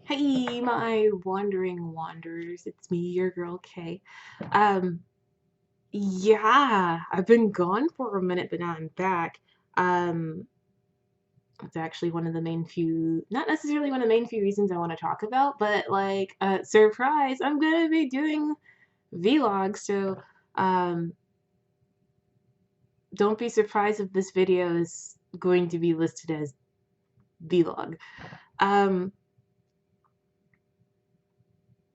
Hey, my wandering wanderers. It's me, your girl Kay. Um, yeah, I've been gone for a minute, but now I'm back. Um, it's actually one of the main few, not necessarily one of the main few reasons I want to talk about, but like, surprise, I'm gonna be doing vlogs. So, um, don't be surprised if this video is going to be listed as vlog. Um,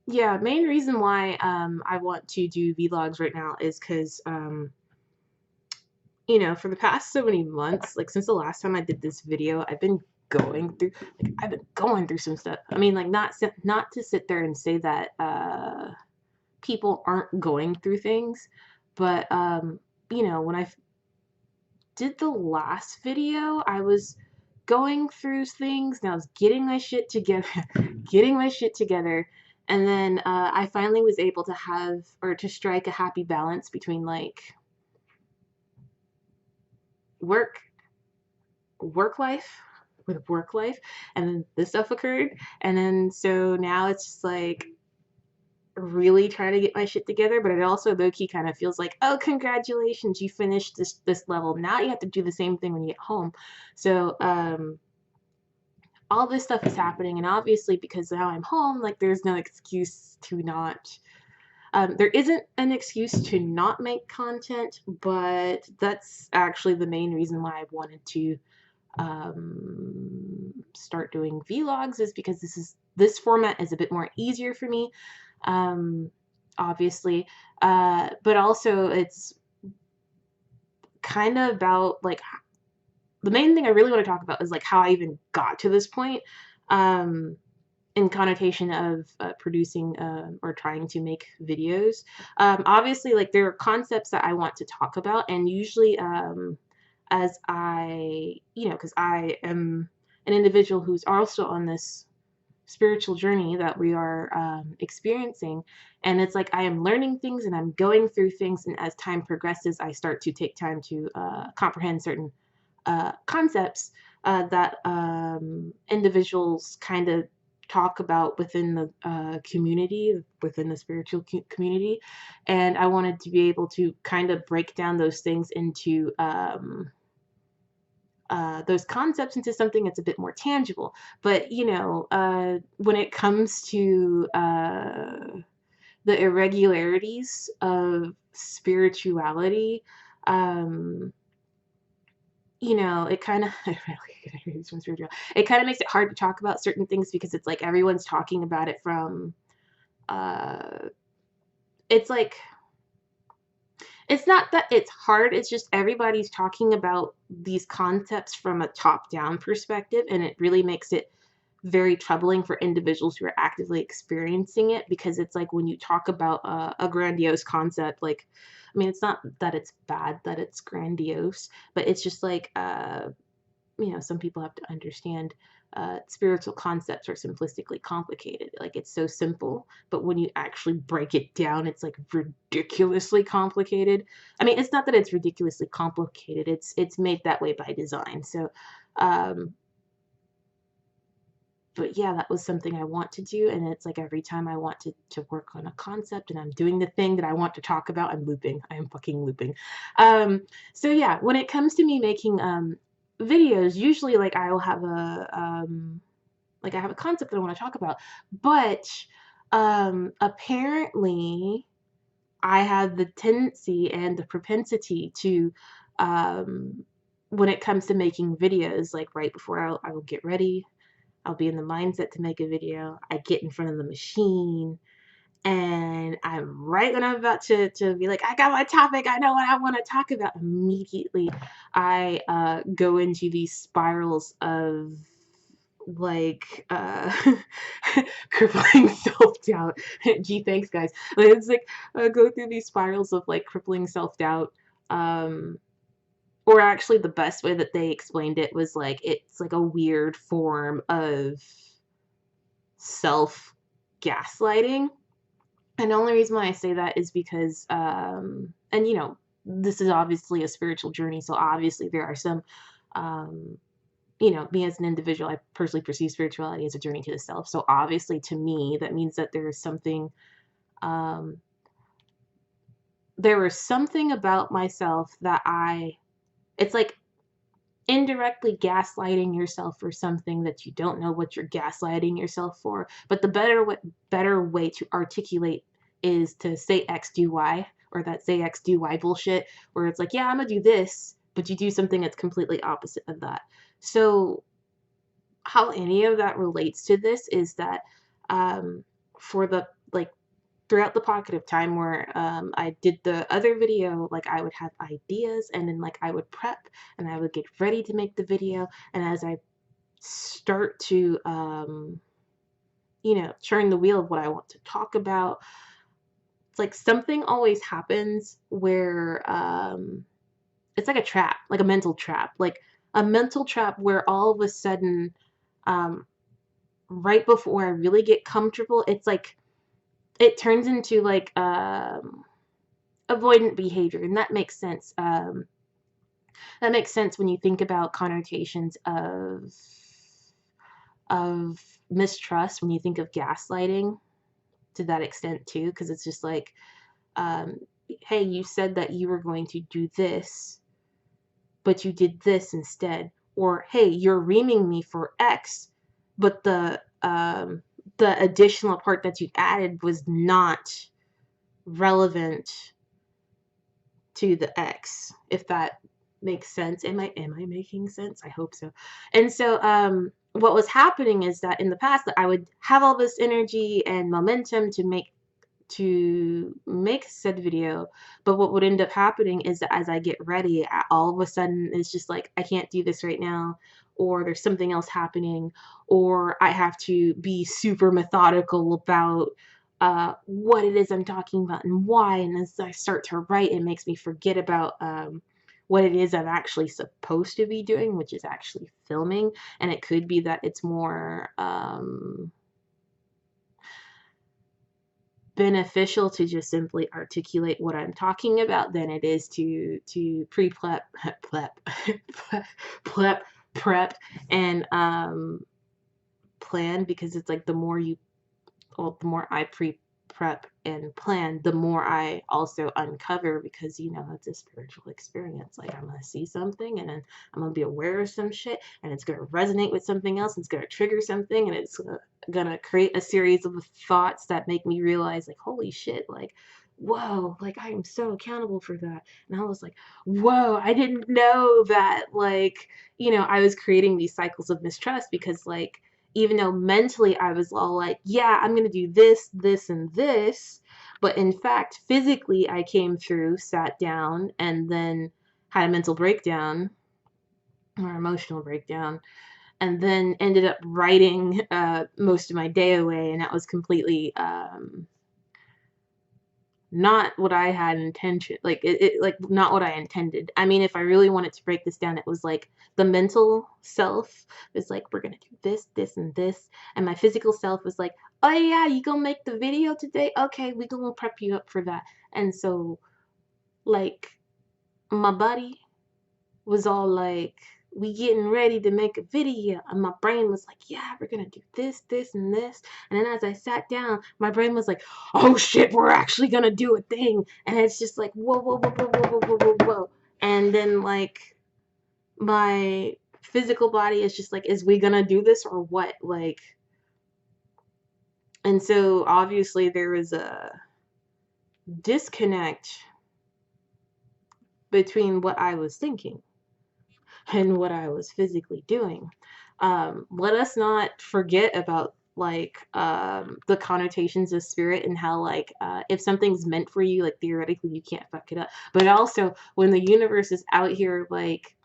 yeah, main reason why I want to do vlogs right now is because for the past so many months, like since the last time I did this video, I've been going through some stuff. I mean, like not to sit there and say that people aren't going through things, but when did the last video, I was going through things and I was getting my shit together, getting my shit together. And then I finally was able to have or to strike a happy balance between like work work life with work life, and then this stuff occurred, and then so now it's just like really trying to get my shit together, but it also low-key kind of feels like, oh, congratulations, you finished this level, now you have to do the same thing when you get home. So all this stuff is happening, and obviously because now I'm home, like there's no excuse to not there isn't an excuse to not make content, but that's actually the main reason why I wanted to start doing vlogs, is because this format is a bit more easier for me, um, obviously, but also it's kind of about like the main thing I really want to talk about is like how I even got to this point, um, in connotation of producing or trying to make videos. Obviously, like there are concepts that I want to talk about, and usually as because I am an individual who's also on this spiritual journey that we are experiencing. And it's like I am learning things and I'm going through things. And as time progresses, I start to take time to comprehend certain concepts that individuals kind of talk about within the community, within the spiritual community. And I wanted to be able to kind of break down those things into those concepts into something that's a bit more tangible. But when it comes to the irregularities of spirituality, um, it kind of it kind of makes it hard to talk about certain things because it's like everyone's talking about it from uh, it's like it's not that it's hard, it's just everybody's talking about these concepts from a top-down perspective, and it really makes it very troubling for individuals who are actively experiencing it, because it's like when you talk about a grandiose concept, like, I mean, it's not that it's bad that it's grandiose, but it's just like, some people have to understand spiritual concepts are simplistically complicated. Like it's so simple, but when you actually break it down, it's like ridiculously complicated. I mean, it's not that it's ridiculously complicated. It's made that way by design. So, um, but yeah, that was something I want to do, and it's like every time I want to work on a concept and I'm doing the thing that I want to talk about, I'm looping. I am fucking looping. So yeah, when it comes to me making videos, usually like I will have I have a concept that I want to talk about, but apparently I have the tendency and the propensity to um when it comes to making videos, like right before I will get ready, I'll be in the mindset to make a video. I get in front of the machine, and I'm right when I'm about to be like, I got my topic, I know what I want to talk about. Immediately, I go into these spirals of like crippling self-doubt. Gee, thanks guys. Like, it's like go through these spirals of like crippling self-doubt. Um, or actually, the best way that they explained it was like it's like a weird form of self gaslighting. And the only reason why I say that is because, and this is obviously a spiritual journey, so obviously there are some um, you know, me as an individual, I personally perceive spirituality as a journey to the self. So obviously to me, that means that um, there was something about myself that it's like indirectly gaslighting yourself for something that you don't know what you're gaslighting yourself for. But the better way to articulate is to say X, do Y, or that say X, do Y bullshit, where it's like, yeah, I'm gonna do this, but you do something that's completely opposite of that. So how any of that relates to this is that um, for the like throughout the pocket of time where I did the other video, like I would have ideas and then like I would prep and I would get ready to make the video. And as I start to, you know, turn the wheel of what I want to talk about, it's like something always happens where it's like a trap, like a mental trap where all of a sudden, um, right before I really get comfortable, it's like it turns into like avoidant behavior, and that makes sense. That makes sense when you think about connotations of mistrust. When you think of gaslighting, to that extent too, because it's just like, um, hey, you said that you were going to do this, but you did this instead, or hey, you're reaming me for X, but the additional part that you added was not relevant to the X, if that makes sense. Am I making sense? I hope so. And so what was happening is that in the past that I would have all this energy and momentum to make said video, but what would end up happening is that as I get ready, all of a sudden it's just like I can't do this right now, or there's something else happening, or I have to be super methodical about what it is I'm talking about and why. And as I start to write, it makes me forget about what it is I'm actually supposed to be doing, which is actually filming. And it could be that it's more beneficial to just simply articulate what I'm talking about than it is to pre-prep prep and plan, because it's like the more I prep and plan, the more I also uncover, because you know it's a spiritual experience. Like I'm gonna see something and then I'm gonna be aware of some shit and it's gonna resonate with something else and it's gonna trigger something and it's gonna create a series of thoughts that make me realize like, holy shit, like whoa, like I am so accountable for that. And I was like, whoa, I didn't know that, like, you know, I was creating these cycles of mistrust, because like even though mentally I was all like, yeah, I'm going to do this, this, and this. But in fact, physically, I came through, sat down, and then had a mental breakdown or emotional breakdown, and then ended up writing most of my day away. And that was completely not what I had intention, like like not what I intended. I mean, if I really wanted to break this down, it was like the mental self was like, we're gonna do this, this, and this, and my physical self was like, oh yeah, you gonna make the video today? Okay, we gonna prep you up for that. And so, like, my body was all like, we getting ready to make a video, and my brain was like, yeah, we're gonna do this, this, and this. And then as I sat down, my brain was like, oh shit, we're actually gonna do a thing. And it's just like, whoa, whoa, whoa, whoa, whoa, whoa, whoa, whoa, whoa. And then like my physical body is just like, is we gonna do this or what? Like, and so obviously there was a disconnect between what I was thinking and what I was physically doing. Let us not forget about like the connotations of spirit, and how like if something's meant for you, like theoretically you can't fuck it up. But also when the universe is out here like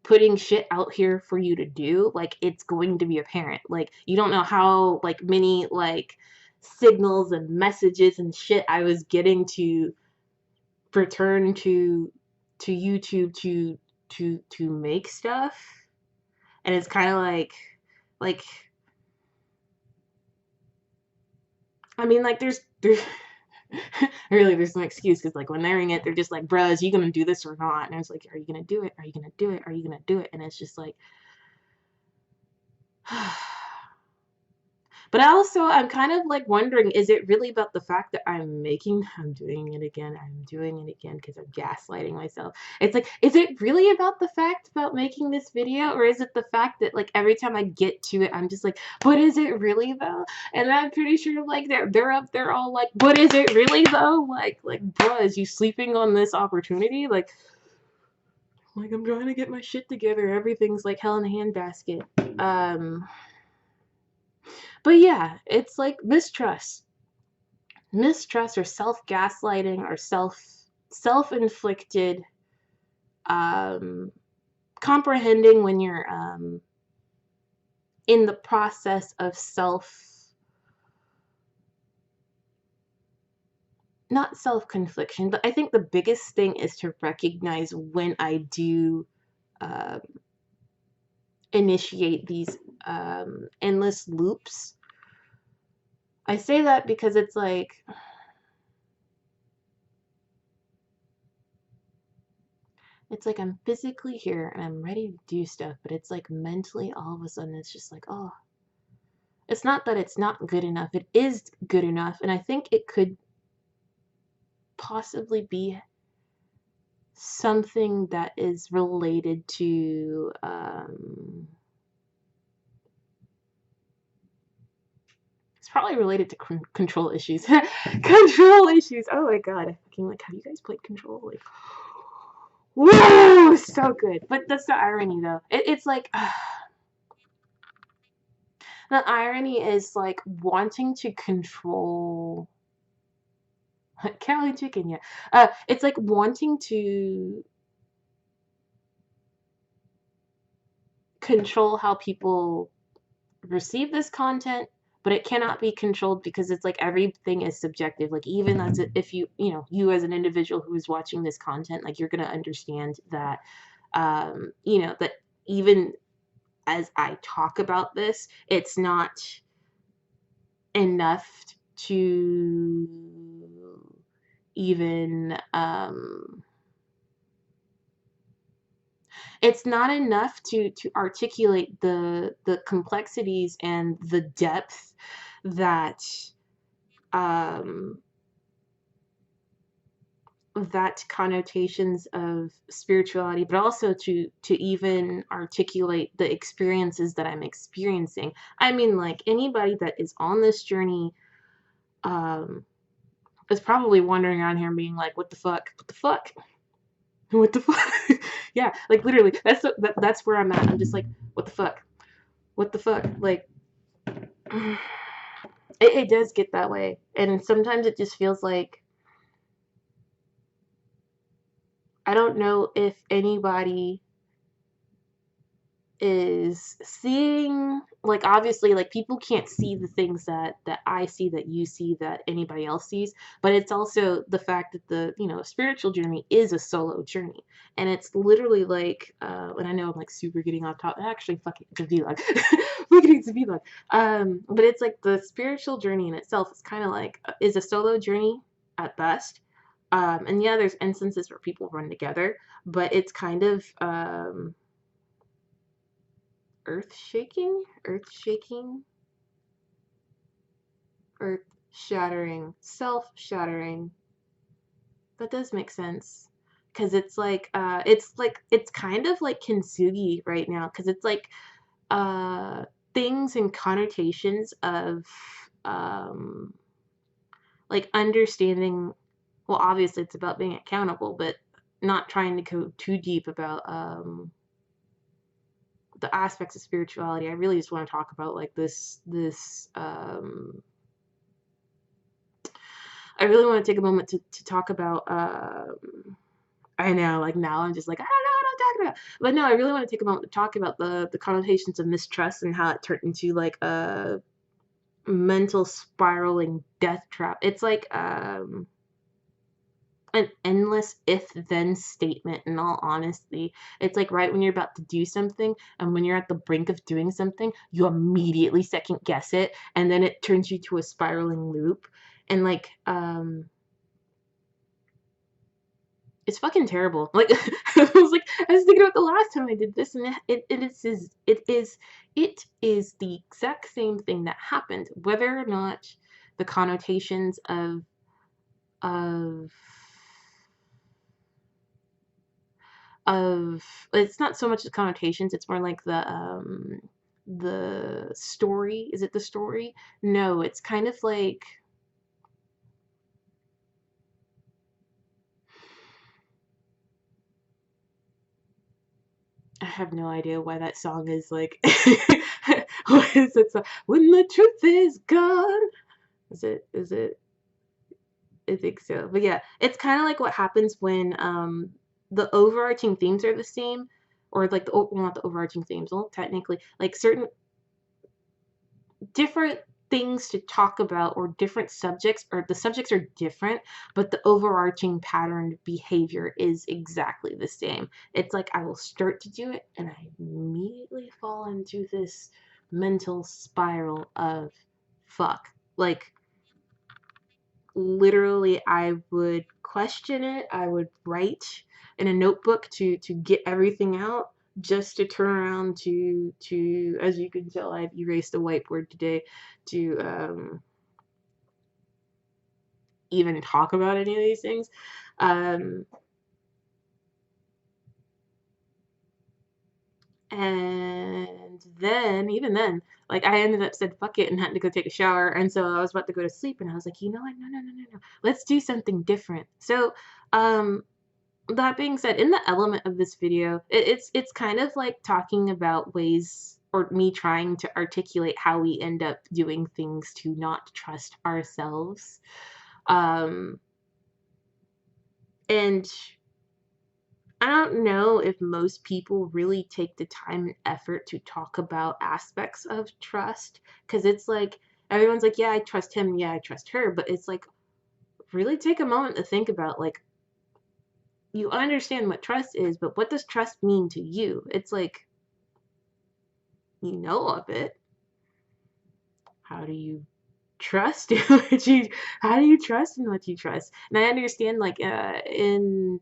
putting shit out here for you to do, like it's going to be apparent. Like you don't know how like many like signals and messages and shit I was getting to return to YouTube to make stuff. And it's kind of like I mean, like there's Really, there's no excuse because like when they're in it, they're just like, "Bruh, is you gonna do this or not?" And I was like, "Are you gonna do it? Are you gonna do it? Are you gonna do it?" And it's just like, but also, I'm kind of like wondering, is it really about the fact that I'm doing it again, I'm doing it again because I'm gaslighting myself. It's like, is it really about the fact about making this video, or is it the fact that like every time I get to it, I'm just like, but is it really though? And I'm pretty sure like they're up there all like, but is it really though? Like, bruh, is you sleeping on this opportunity? Like I'm trying to get my shit together. Everything's like hell in a handbasket. But yeah, it's like mistrust or self-gaslighting or self-inflicted um comprehending when you're in the process of not self-confliction, but I think the biggest thing is to recognize when I do um initiate these endless loops. I say that because it's like I'm physically here and I'm ready to do stuff, but it's like mentally all of a sudden it's just like, oh, it's not that it's not good enough. It is good enough. And I think it could possibly be something that is related to, it's probably related to control issues. Control issues. Oh my God. I fucking like, have you guys played Control? Like, whoa, so good. But that's the irony though. It's like, the irony is like wanting to control Cali chicken, yeah. It's like wanting to control how people receive this content, but it cannot be controlled because it's like everything is subjective. Like even as if you as an individual who is watching this content, like you're gonna understand that, that even as I talk about this, it's not enough to even it's not enough to articulate the complexities and the depth that um that connotations of spirituality, but also to even articulate the experiences that I'm experiencing. I mean, like anybody that is on this journey um is probably wandering around here and being like, what the fuck, what the fuck, what the fuck. Yeah, like literally that's where I'm at. I'm just like, what the fuck, what the fuck, like it does get that way, and sometimes it just feels like I don't know if anybody is seeing, like obviously like people can't see the things that I see, that you see, that anybody else sees, but it's also the fact that the spiritual journey is a solo journey, and it's literally like and I know I'm like super getting off top, actually fucking it's a vlog. Fucking it's a vlog. But it's like the spiritual journey in itself is kind of like is a solo journey at best. And yeah, there's instances where people run together, but it's kind of earth shaking, earth shattering, self shattering. That does make sense. Cause it's kind of like kintsugi right now. Cause it's like things and connotations of um like understanding. Well, obviously it's about being accountable, but not trying to go too deep about the aspects of spirituality. I really just want to talk about like this I really want to take a moment to talk about I know like now I'm just like I don't know what I'm talking about. But no, I really want to take a moment to talk about the connotations of mistrust and how it turned into like a mental spiraling death trap. It's like an endless if then statement, in all honesty. It's like right when you're about to do something and when you're at the brink of doing something, you immediately second guess it, and then it turns you to a spiraling loop. And like it's fucking terrible. Like I was thinking about the last time I did this, and it is the exact same thing that happened, whether or not the connotations of of it's not so much the connotations, it's more like the story. Is it the story? No, it's kind of like, I have no idea why that song is like what is it song? When the truth is gone. Is it I think so. But yeah, it's kind of like what happens when the overarching themes are the same, or like well, not the overarching themes, well, technically, like certain different things to talk about or different subjects, or the subjects are different, but the overarching pattern behavior is exactly the same. It's like I will start to do it and I immediately fall into this mental spiral of fuck. Like literally I would question it. I would write in a notebook to get everything out, just to turn around to as you can tell, I've erased a whiteboard today to even talk about any of these things. Um, and then, even then, like I ended up said fuck it and had to go take a shower. And so I was about to go to sleep and I was like, you know what? No, no, no, no, no. Let's do something different. So, that being said, in the element of this video, it's kind of like talking about ways, or me trying to articulate how we end up doing things to not trust ourselves. And I don't know if most people really take the time and effort to talk about aspects of trust, because it's like everyone's like, yeah, I trust him, yeah, I trust her, but it's like really take a moment to think about, like, you understand what trust is, but what does trust mean to you? It's like, you know of it. How do you trust in what you, how do you trust in what you trust? And I understand, like, in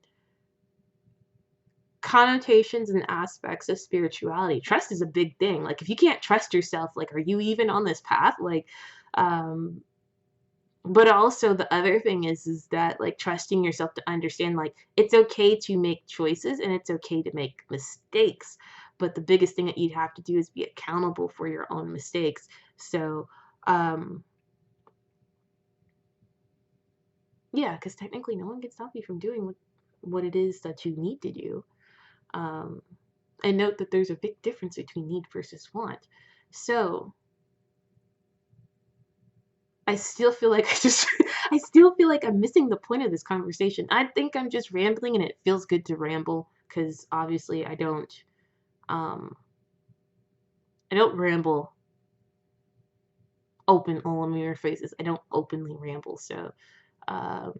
connotations and aspects of spirituality, trust is a big thing. Like, if you can't trust yourself, like, are you even on this path? Like, um, but also the other thing is that, like, trusting yourself to understand, like, it's okay to make choices and it's okay to make mistakes, but the biggest thing that you'd have to do is be accountable for your own mistakes. So yeah, because technically no one can stop you from doing what it is that you need to do. um and note that there's a big difference between need versus want. So I still feel like I still feel like I'm missing the point of this conversation. I think I'm just rambling and it feels good to ramble, because obviously I don't ramble open, well, let me rephrase this. I don't openly ramble. So um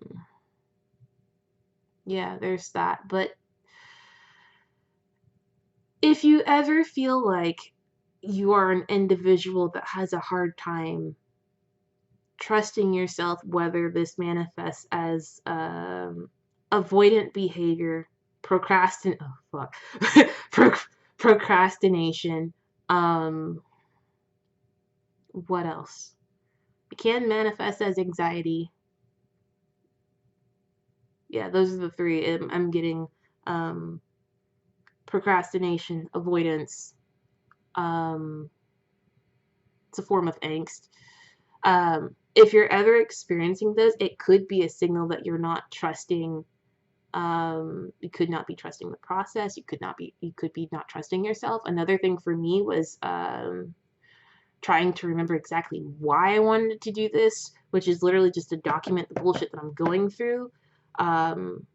yeah, there's that. But if you ever feel like you are an individual that has a hard time trusting yourself, whether this manifests as avoidant behavior, oh fuck, procrastination, um, what else? It can manifest as anxiety. Yeah, those are the three. I'm getting um, procrastination, avoidance. Um, it's a form of angst. If you're ever experiencing this, it could be a signal that you're not trusting. You could not be trusting the process. You could be not trusting yourself. Another thing for me was trying to remember exactly why I wanted to do this, which is literally just to document the bullshit that I'm going through. Um,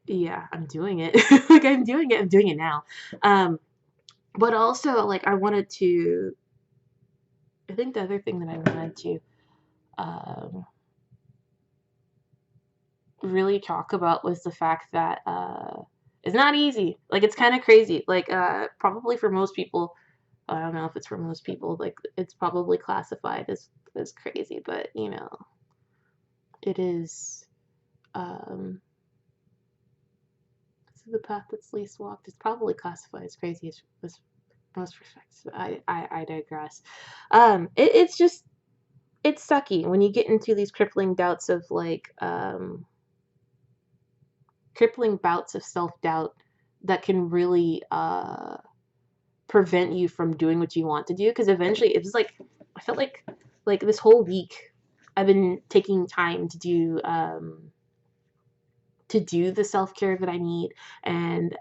yeah, I'm doing it. Like, I'm doing it. I'm doing it now. But also, like, I think the other thing that I wanted to um, really talk about was the fact that it's not easy. Like, it's kind of crazy. Like, probably for most people, I don't know if it's for most people, like, it's probably classified as crazy, but, you know, it is um, this is the path that's least walked. It's probably classified as crazy as most respects. I digress. It's just, it's sucky when you get into these crippling doubts of like, crippling bouts of self-doubt that can really prevent you from doing what you want to do. Because eventually it was like, I felt like this whole week I've been taking time to do the self-care that I need. And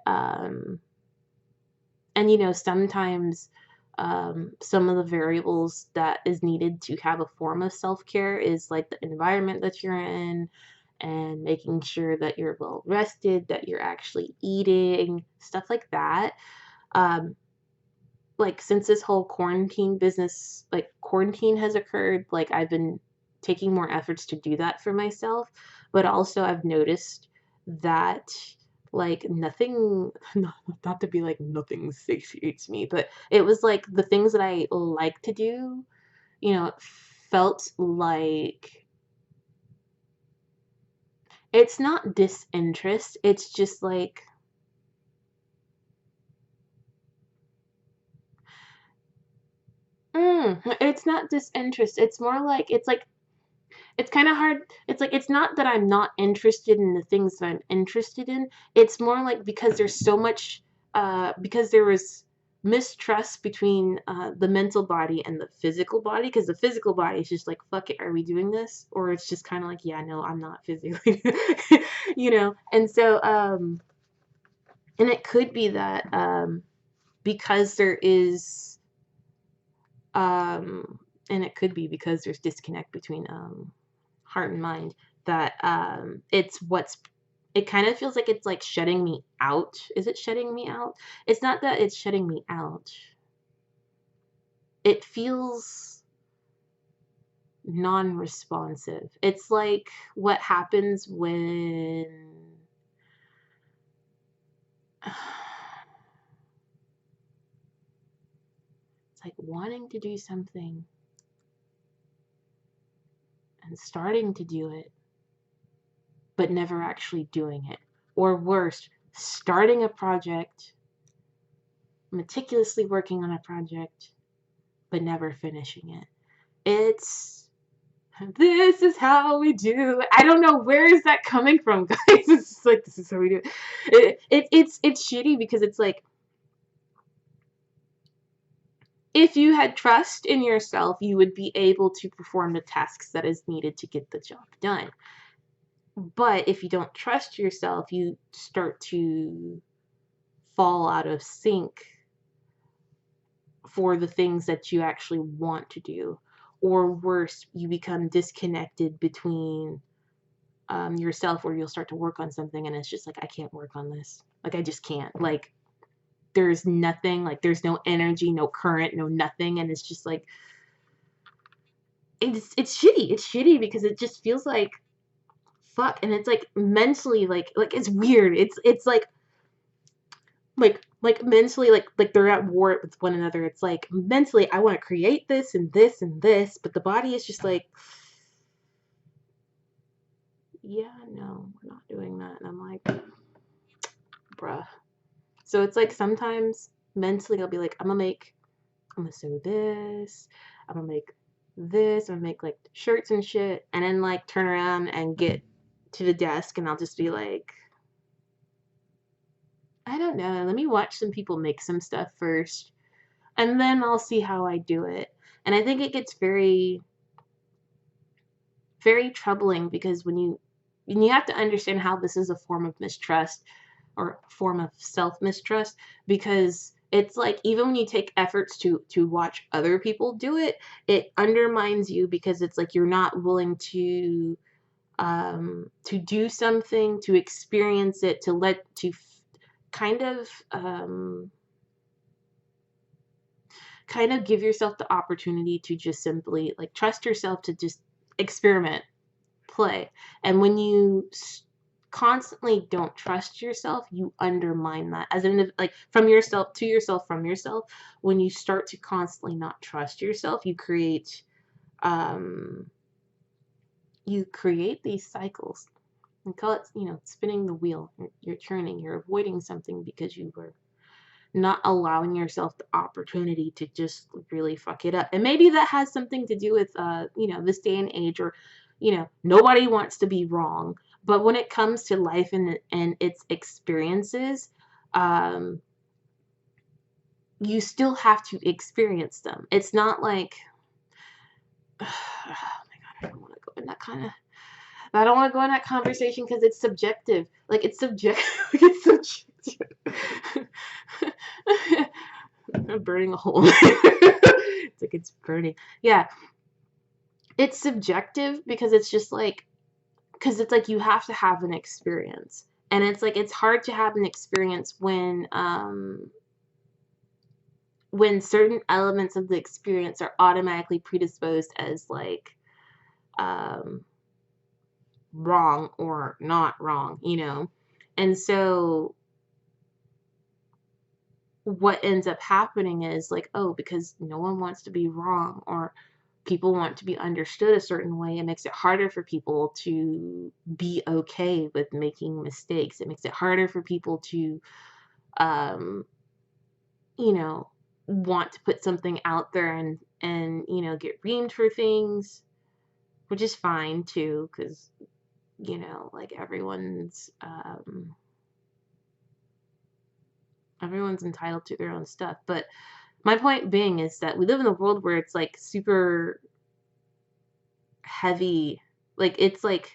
you know, sometimes some of the variables that is needed to have a form of self-care is like the environment that you're in, and making sure that you're well rested, that you're actually eating, stuff like that. Um, like since this whole quarantine business, like quarantine has occurred, like I've been taking more efforts to do that for myself. But also I've noticed that like nothing, not to be like nothing satiates me, but it was like the things that I like to do, you know, it felt like, it's not disinterest, it's just like, it's not disinterest, it's more like, it's like, it's kind of hard. It's like, it's not that I'm not interested in the things that I'm interested in. It's more like because there's so much, because there was mistrust between the mental body and the physical body. Because the physical body is just like, fuck it, are we doing this? Or it's just kind of like, yeah, no, I'm not physically, you know. And so, and it could be that because there is, and it could be because there's disconnect between heart and mind, that it's what's, it kind of feels like it's like shutting me out. Is it shutting me out? It's not that it's shutting me out. It feels non-responsive. It's like what happens when it's like wanting to do something and starting to do it, but never actually doing it. Or worse, starting a project, meticulously working on a project, but never finishing it. It's, this is how we do it. I don't know, where is that coming from, guys? It's just like, this is how we do it's shitty because it's like, if you had trust in yourself, you would be able to perform the tasks that is needed to get the job done. But if you don't trust yourself, you start to fall out of sync for the things that you actually want to do. Or worse, you become disconnected between yourself, where you'll start to work on something and it's just like, I can't work on this. Like, I just can't. Like, there's nothing, like, there's no energy, no current, no nothing. And it's just like, it's shitty. It's shitty because it just feels like, fuck. And it's like mentally, like it's weird. It's like mentally, like they're at war with one another. It's like mentally I want to create this and this and this, but the body is just like, yeah, no, we're not doing that. And I'm like, bruh. So it's like sometimes mentally I'll be like, I'm gonna sew this, I'm gonna make this, I'm gonna make like shirts and shit, and then like turn around and get to the desk and I'll just be like, I don't know, let me watch some people make some stuff first, and then I'll see how I do it. And I think it gets very, very troubling because when you have to understand how this is a form of mistrust, or form of self mistrust, because it's like, even when you take efforts to watch other people do it, it undermines you, because it's like you're not willing to do something, to experience it, to let to kind of kind of give yourself the opportunity to just simply like trust yourself, to just experiment, play. And when you constantly don't trust yourself, you undermine that as an, like, from yourself to yourself, from yourself. When you start to constantly not trust yourself, um you create these cycles. We call it, spinning the wheel. You're turning, you're avoiding something because you were not allowing yourself the opportunity to just really fuck it up. And maybe that has something to do with, this day and age, or, nobody wants to be wrong. But when it comes to life and its experiences, um, you still have to experience them. It's not like, oh my God, I don't want to go in that kind of, I don't want to go in that conversation because it's subjective. Like, it's subjective. It's subjective. I'm burning a hole. It's like it's burning. Yeah. It's subjective because it's just like, because it's like you have to have an experience. And it's like it's hard to have an experience when certain elements of the experience are automatically predisposed as like wrong or not wrong, And so what ends up happening is like, oh, because no one wants to be wrong, or people want to be understood a certain way, it makes it harder for people to be okay with making mistakes. It makes it harder for people to, um, want to put something out there and get reamed for things, which is fine too, because, like everyone's entitled to their own stuff. But my point being is that we live in a world where it's like super heavy. Like, it's like,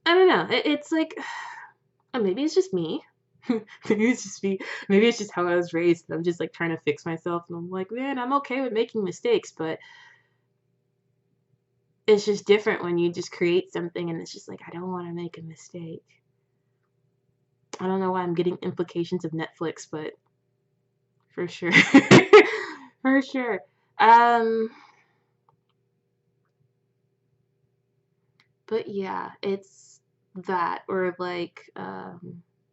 I don't know. It's like, maybe it's just me. Maybe it's just me. Maybe it's just how I was raised. I'm just like trying to fix myself. And I'm like, man, I'm okay with making mistakes. But it's just different when you just create something and it's just like, I don't want to make a mistake. I don't know why I'm getting implications of Netflix, but for sure. For sure. But yeah, it's that, or like,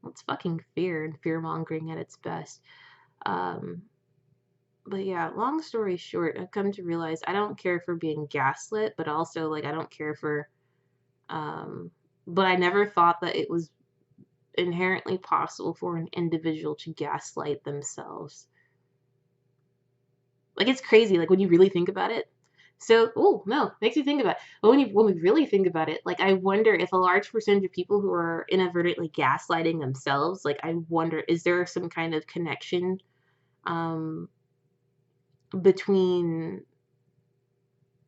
it's fucking fear and fear mongering at its best. But yeah, long story short, I've come to realize I don't care for being gaslit, but also like I don't care for, but I never thought that it was inherently possible for an individual to gaslight themselves. Like, it's crazy, like when you really think about it. So, oh no, makes you think about it. But when we really think about it, like I wonder if a large percentage of people who are inadvertently gaslighting themselves, like I wonder, is there some kind of connection um, between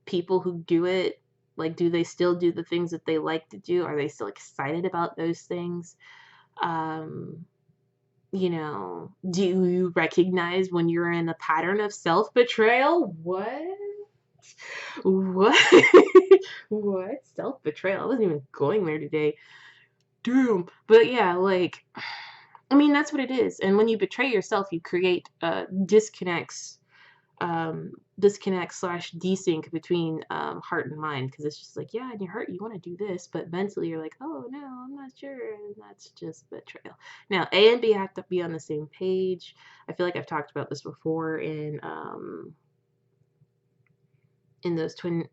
people who do it? Like, do they still do the things that they like to do? Are they still excited about those things? Um, do you recognize when you're in a pattern of self-betrayal? What? What? What? Self-betrayal? I wasn't even going there today. Damn. But yeah, like, I mean, that's what it is. And when you betray yourself, you create disconnects slash desync between heart and mind, because it's just like, yeah, in your heart you want to do this, but mentally you're like, oh no, I'm not sure, and that's just betrayal. Now, A and B have to be on the same page. I feel like I've talked about this before in those twin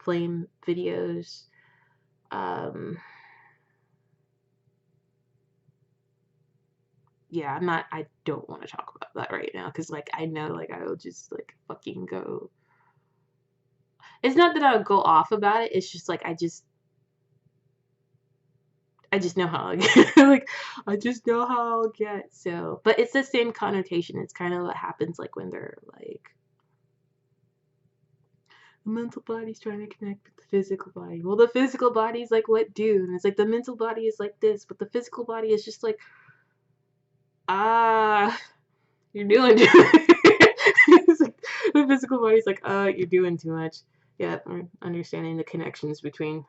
flame videos. Yeah, I don't want to talk about that right now, because like I know like I will just like fucking go. It's not that I would go off about it, it's just like I just know how I'll get. Like, I just know how I'll get. So, but it's the same connotation. It's kind of what happens like when they're like, the mental body's trying to connect with the physical body. Well, the physical body's like, what do? And it's like the mental body is like this, but the physical body is just like, you're doing too much. It's like, the physical body's like, you're doing too much. Yeah, I'm understanding the connections between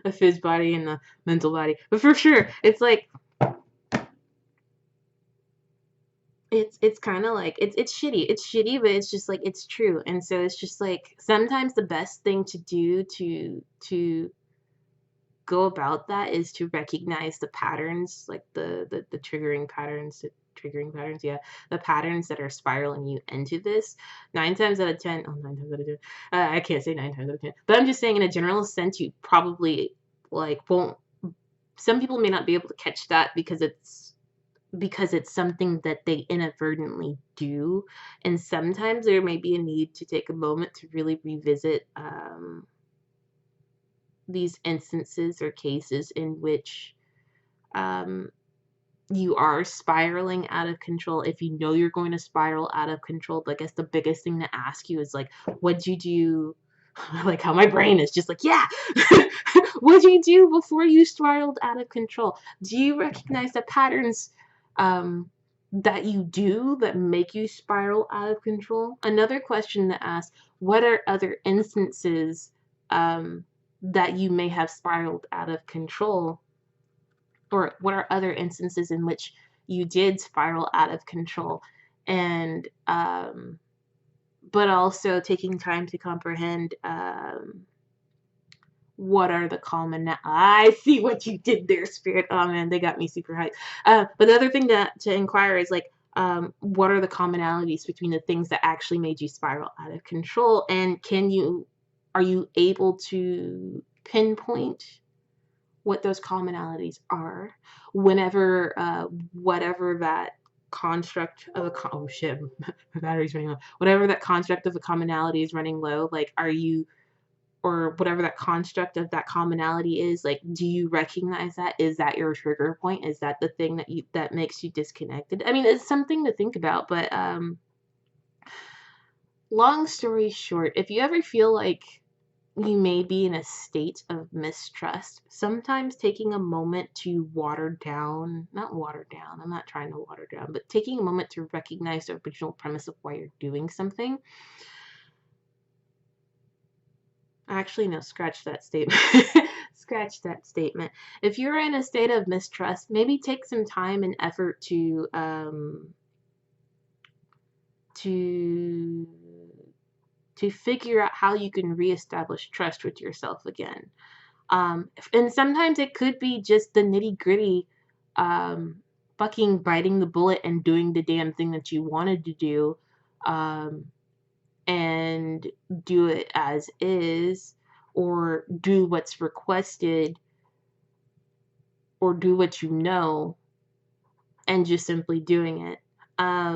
the phys body and the mental body. But for sure, it's like, it's kind of like it's shitty. It's shitty, but it's just like it's true. And so it's just like sometimes the best thing to do to go about that is to recognize the patterns, like the triggering patterns triggering patterns, yeah, the patterns that are spiraling you into this, 9 times out of 10, oh, 9 times out of 10, I can't say 9 times out of 10, but I'm just saying in a general sense, you probably, like, won't, some people may not be able to catch that because it's something that they inadvertently do, and sometimes there may be a need to take a moment to really revisit these instances or cases in which you are spiraling out of control. If you know you're going to spiral out of control, I guess the biggest thing to ask you is like, what'd you do? Like how my brain is just like, yeah, what'd you do before you spiraled out of control? Do you recognize the patterns that you do that make you spiral out of control? Another question to ask, what are other instances that you may have spiraled out of control? Or what are other instances in which you did spiral out of control? And but also taking time to comprehend what are the common, I see what you did there, Spirit. Oh man, they got me super hyped. But the other thing to inquire is like, what are the commonalities between the things that actually made you spiral out of control? And are you able to pinpoint what those commonalities are whenever whatever that construct of oh shit, my battery's running low, whatever that construct of a commonality is running low, like, are you, or whatever that construct of that commonality is, like, do you recognize that? Is that your trigger point? Is that the thing that makes you disconnected? I mean, it's something to think about, but long story short, if you ever feel like you may be in a state of mistrust, sometimes taking a moment to not water down, I'm not trying to water down, but taking a moment to recognize the original premise of why you're doing something. Actually, no, scratch that statement. Scratch that statement. If you're in a state of mistrust, maybe take some time and effort to figure out how you can reestablish trust with yourself again. And sometimes it could be just the nitty gritty, fucking biting the bullet and doing the damn thing that you wanted to do, and do it as is, or do what's requested, or do what you know, and just simply doing it. I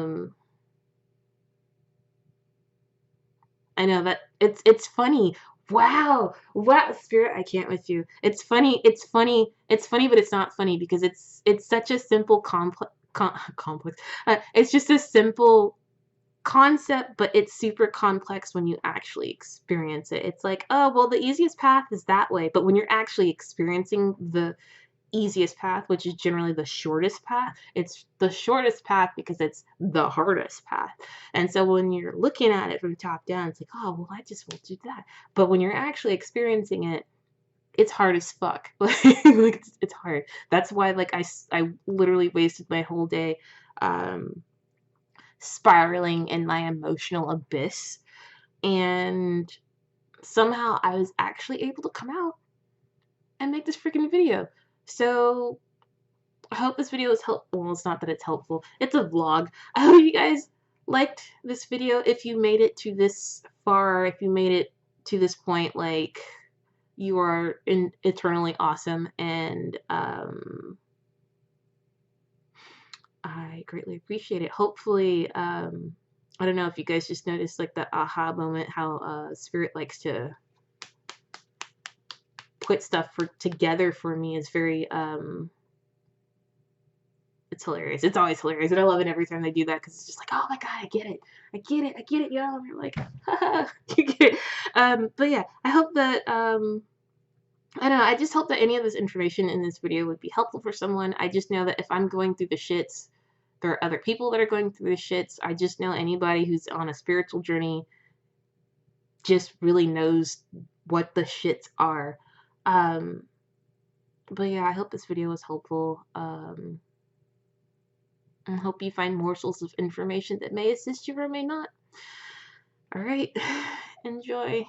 know that it's funny. Wow, wow, Spirit, I can't with you. It's funny, but it's not funny because it's such a simple complex. It's just a simple concept, but it's super complex when you actually experience it. It's like, oh, well, the easiest path is that way, but when you're actually experiencing the easiest path, which is generally the shortest path, it's the shortest path because it's the hardest path. And so when you're looking at it from top down, it's like, oh, well, I just will do that. But when you're actually experiencing it, it's hard as fuck. Like, it's hard. That's why, like, I literally wasted my whole day spiraling in my emotional abyss, and somehow I was actually able to come out and make this freaking video. So I hope this video is helpful. Well, it's not that it's helpful. It's a vlog. I hope you guys liked this video. If you made it to this far, if you made it to this point, like, you are eternally awesome, and I greatly appreciate it. Hopefully, I don't know if you guys just noticed, like, the aha moment, how Spirit likes to put stuff together for me is very it's hilarious. It's always hilarious, and I love it every time they do that because it's just like, oh my god, I get it, I get it, I get it, y'all. And you're like, haha, you get it. But yeah, I hope that I don't know. I just hope that any of this information in this video would be helpful for someone. I just know that if I'm going through the shits, there are other people that are going through the shits. I just know anybody who's on a spiritual journey just really knows what the shits are. But yeah, I hope this video was helpful. I hope you find morsels of information that may assist you or may not. All right, enjoy.